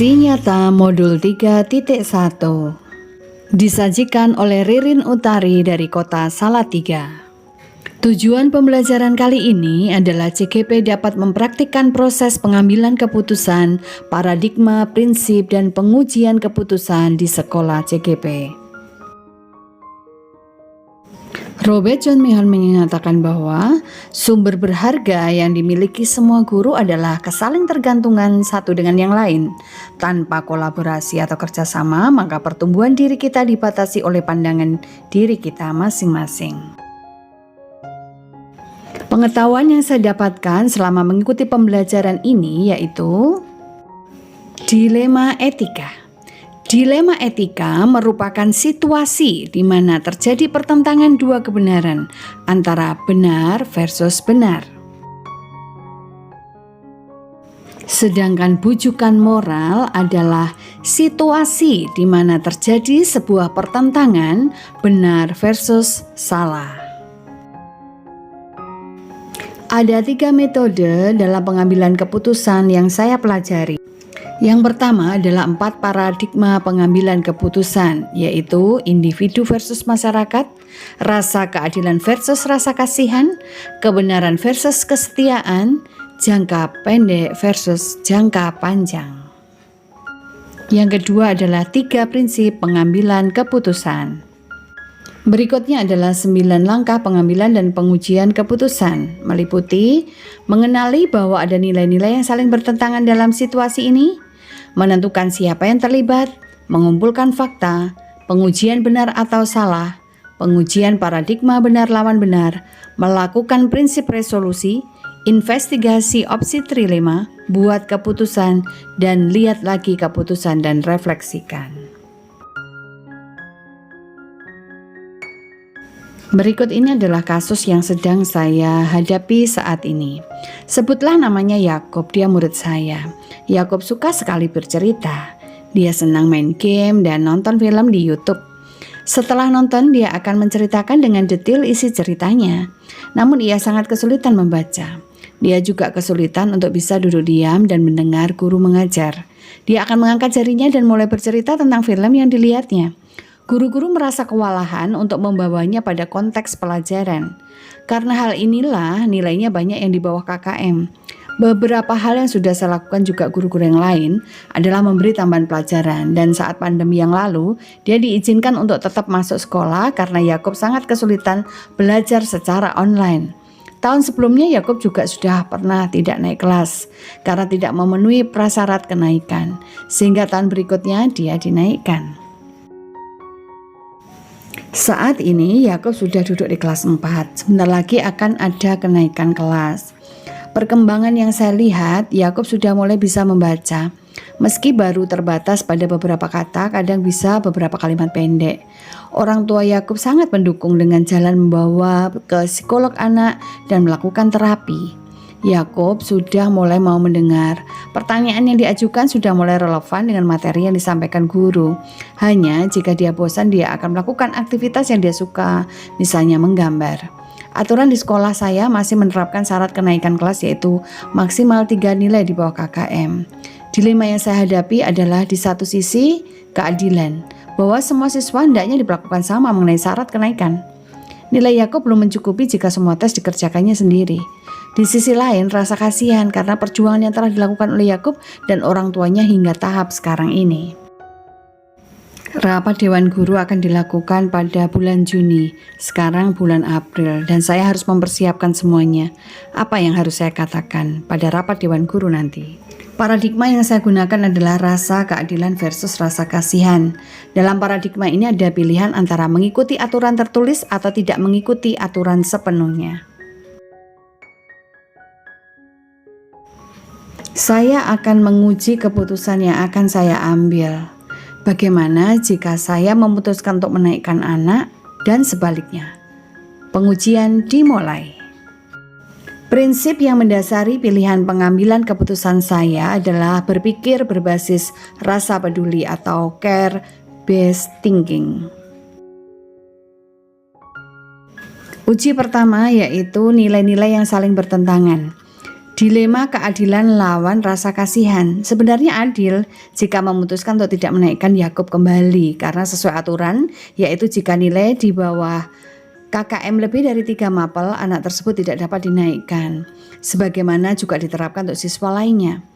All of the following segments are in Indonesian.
Aksi nyata modul 3.1 disajikan oleh Ririn Utari dari kota Salatiga. Tujuan pembelajaran kali ini adalah CGP dapat mempraktikkan proses pengambilan keputusan, paradigma, prinsip, dan pengujian keputusan di sekolah CGP. Robert John Mahon menyatakan bahwa sumber berharga yang dimiliki semua guru adalah kesaling tergantungan satu dengan yang lain. Tanpa kolaborasi atau kerjasama, maka pertumbuhan diri kita dibatasi oleh pandangan diri kita masing-masing. Pengetahuan yang saya dapatkan selama mengikuti pembelajaran ini yaitu dilema etika. Dilema etika merupakan situasi di mana terjadi pertentangan dua kebenaran antara benar versus benar. Sedangkan bujukan moral adalah situasi di mana terjadi sebuah pertentangan benar versus salah. Ada 3 metode dalam pengambilan keputusan yang saya pelajari. Yang pertama adalah 4 paradigma pengambilan keputusan, yaitu individu versus masyarakat, rasa keadilan versus rasa kasihan, kebenaran versus kesetiaan, jangka pendek versus jangka panjang. Yang kedua adalah 3 prinsip pengambilan keputusan. Berikutnya adalah 9 langkah pengambilan dan pengujian keputusan, meliputi mengenali bahwa ada nilai-nilai yang saling bertentangan dalam situasi ini, menentukan siapa yang terlibat, mengumpulkan fakta, pengujian benar atau salah, pengujian paradigma benar lawan benar, melakukan prinsip resolusi, investigasi opsi trilema, buat keputusan, dan lihat lagi keputusan dan refleksikan. Berikut ini adalah kasus yang sedang saya hadapi saat ini. Sebutlah namanya Yakob, dia murid saya. Yakob suka sekali bercerita. Dia senang main game dan nonton film di YouTube. Setelah nonton, dia akan menceritakan dengan detail isi ceritanya. Namun ia sangat kesulitan membaca. Dia juga kesulitan untuk bisa duduk diam dan mendengar guru mengajar. Dia akan mengangkat jarinya dan mulai bercerita tentang film yang dilihatnya. Guru-guru merasa kewalahan untuk membawanya pada konteks pelajaran. Karena hal inilah nilainya banyak yang di bawah KKM. Beberapa hal yang sudah saya lakukan juga guru-guru yang lain adalah memberi tambahan pelajaran. Dan saat pandemi yang lalu, dia diizinkan untuk tetap masuk sekolah karena Yakob sangat kesulitan belajar secara online. Tahun sebelumnya Yakob juga sudah pernah tidak naik kelas karena tidak memenuhi prasyarat kenaikan. Sehingga tahun berikutnya dia dinaikkan. Saat ini Yakob sudah duduk di kelas 4, sebentar lagi akan ada kenaikan kelas. Perkembangan yang saya lihat, Yakob sudah mulai bisa membaca. Meski baru terbatas pada beberapa kata, kadang bisa beberapa kalimat pendek. Orang tua Yakob sangat mendukung dengan jalan membawa ke psikolog anak dan melakukan terapi. Yakob sudah mulai mau mendengar. Pertanyaan yang diajukan sudah mulai relevan dengan materi yang disampaikan guru. Hanya jika dia bosan, dia akan melakukan aktivitas yang dia suka, misalnya menggambar. Aturan di sekolah saya masih menerapkan syarat kenaikan kelas yaitu maksimal 3 nilai di bawah KKM. Dilema yang saya hadapi adalah di satu sisi keadilan, bahwa semua siswa hendaknya diperlakukan sama mengenai syarat kenaikan. Nilai Yakob belum mencukupi jika semua tes dikerjakannya sendiri. Di sisi lain, rasa kasihan karena perjuangan yang telah dilakukan oleh Yakob dan orang tuanya hingga tahap sekarang ini. Rapat Dewan Guru akan dilakukan pada bulan Juni, sekarang bulan April, dan saya harus mempersiapkan semuanya. Apa yang harus saya katakan pada rapat Dewan Guru nanti? Paradigma yang saya gunakan adalah rasa keadilan versus rasa kasihan. Dalam paradigma ini ada pilihan antara mengikuti aturan tertulis atau tidak mengikuti aturan sepenuhnya. Saya akan menguji keputusan yang akan saya ambil. Bagaimana jika saya memutuskan untuk menaikkan anak dan sebaliknya? Pengujian dimulai. Prinsip yang mendasari pilihan pengambilan keputusan saya adalah berpikir berbasis rasa peduli atau care-based thinking. Uji pertama yaitu nilai-nilai yang saling bertentangan. Dilema keadilan lawan rasa kasihan. Sebenarnya adil jika memutuskan untuk tidak menaikkan Yakub kembali karena sesuai aturan, yaitu jika nilai di bawah KKM lebih dari 3 mapel, anak tersebut tidak dapat dinaikkan. Sebagaimana juga diterapkan untuk siswa lainnya.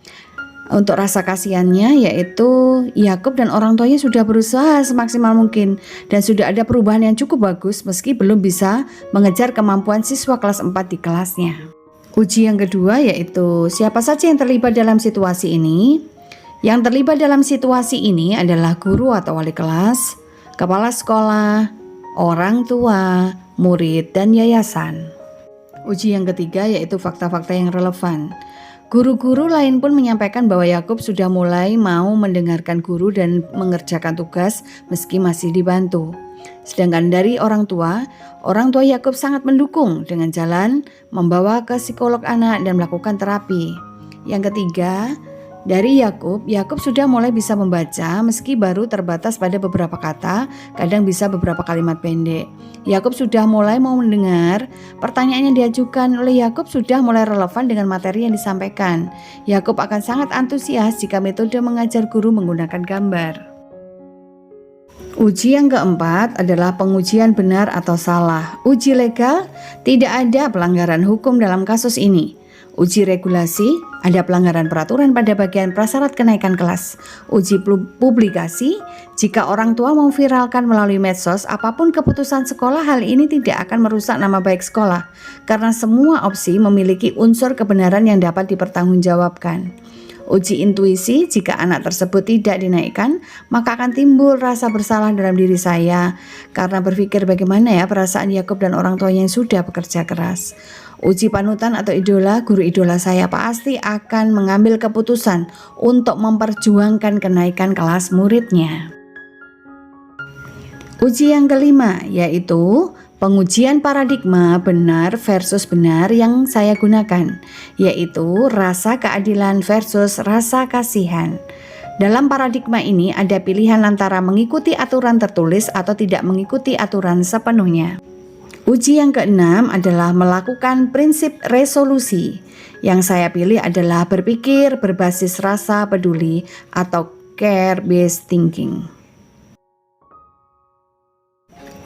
Untuk rasa kasihannya yaitu Yakub dan orang tuanya sudah berusaha semaksimal mungkin dan sudah ada perubahan yang cukup bagus meski belum bisa mengejar kemampuan siswa kelas 4 di kelasnya. Uji yang kedua yaitu siapa saja yang terlibat dalam situasi ini? Yang terlibat dalam situasi ini adalah guru atau wali kelas, kepala sekolah, orang tua, murid, dan yayasan. Uji yang ketiga yaitu fakta-fakta yang relevan. Guru-guru lain pun menyampaikan bahwa Yakub sudah mulai mau mendengarkan guru dan mengerjakan tugas meski masih dibantu. Sedangkan dari orang tua Yakub sangat mendukung dengan jalan membawa ke psikolog anak dan melakukan terapi. Yang ketiga, dari Yakub sudah mulai bisa membaca meski baru terbatas pada beberapa kata, kadang bisa beberapa kalimat pendek. Yakub sudah mulai mau mendengar, pertanyaan yang diajukan oleh Yakub sudah mulai relevan dengan materi yang disampaikan. Yakub akan sangat antusias jika metode mengajar guru menggunakan gambar. Uji yang keempat adalah pengujian benar atau salah. Uji legal, tidak ada pelanggaran hukum dalam kasus ini. Uji regulasi, ada pelanggaran peraturan pada bagian prasyarat kenaikan kelas. Uji publikasi, jika orang tua memviralkan melalui medsos apapun keputusan sekolah, hal ini tidak akan merusak nama baik sekolah karena semua opsi memiliki unsur kebenaran yang dapat dipertanggungjawabkan. Uji intuisi, jika anak tersebut tidak dinaikkan, maka akan timbul rasa bersalah dalam diri saya karena berpikir bagaimana ya perasaan Yakub dan orang tuanya yang sudah bekerja keras. Uji panutan atau idola, guru idola saya pasti akan mengambil keputusan untuk memperjuangkan kenaikan kelas muridnya. Uji yang kelima yaitu pengujian paradigma benar versus benar yang saya gunakan, yaitu rasa keadilan versus rasa kasihan. Dalam paradigma ini ada pilihan antara mengikuti aturan tertulis atau tidak mengikuti aturan sepenuhnya. Uji yang keenam adalah melakukan prinsip resolusi. Yang saya pilih adalah berpikir berbasis rasa peduli atau care-based thinking.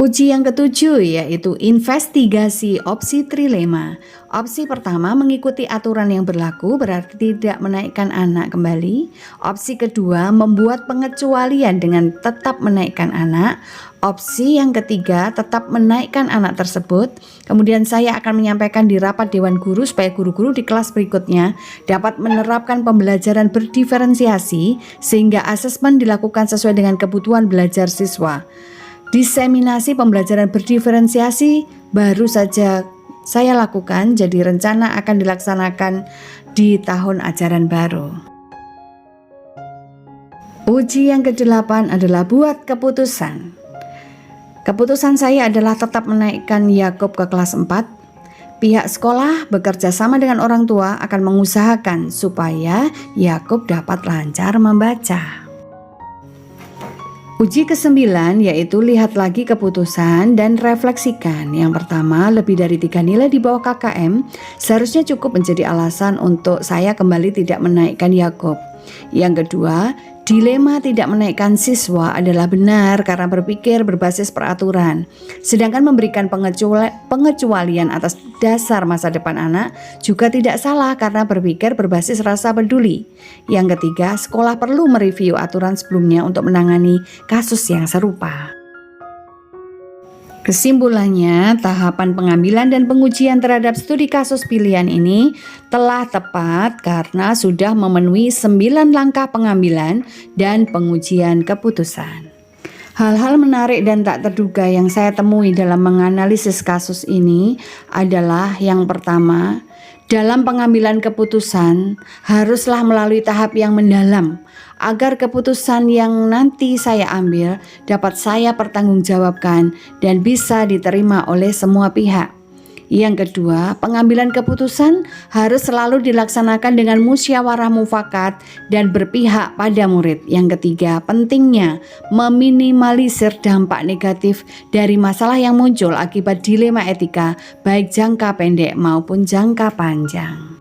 Uji yang ketujuh yaitu investigasi opsi trilema. Opsi pertama mengikuti aturan yang berlaku berarti tidak menaikkan anak kembali. Opsi kedua membuat pengecualian dengan tetap menaikkan anak. Opsi yang ketiga tetap menaikkan anak tersebut. Kemudian saya akan menyampaikan di rapat Dewan Guru supaya guru-guru di kelas berikutnya dapat menerapkan pembelajaran berdiferensiasi sehingga asesmen dilakukan sesuai dengan kebutuhan belajar siswa. Diseminasi pembelajaran berdiferensiasi baru saja saya lakukan, jadi rencana akan dilaksanakan di tahun ajaran baru. Uji yang ke-8 adalah buat keputusan. Keputusan saya adalah tetap menaikkan Yakub ke kelas 4. Pihak sekolah bekerja sama dengan orang tua akan mengusahakan supaya Yakub dapat lancar membaca. Uji ke-9 yaitu lihat lagi keputusan dan refleksikan. Yang pertama, lebih dari 3 nilai di bawah KKM seharusnya cukup menjadi alasan untuk saya kembali tidak menaikkan Yakub. Yang kedua, dilema tidak menaikkan siswa adalah benar karena berpikir berbasis peraturan. Sedangkan memberikan pengecualian atas dasar masa depan anak juga tidak salah karena berpikir berbasis rasa peduli. Yang ketiga, sekolah perlu mereview aturan sebelumnya untuk menangani kasus yang serupa. Kesimpulannya, tahapan pengambilan dan pengujian terhadap studi kasus pilihan ini telah tepat karena sudah memenuhi 9 langkah pengambilan dan pengujian keputusan. Hal-hal menarik dan tak terduga yang saya temui dalam menganalisis kasus ini adalah yang pertama, dalam pengambilan keputusan haruslah melalui tahap yang mendalam agar keputusan yang nanti saya ambil dapat saya pertanggungjawabkan dan bisa diterima oleh semua pihak. Yang kedua, pengambilan keputusan harus selalu dilaksanakan dengan musyawarah mufakat dan berpihak pada murid. Yang ketiga, pentingnya meminimalisir dampak negatif dari masalah yang muncul akibat dilema etika baik jangka pendek maupun jangka panjang.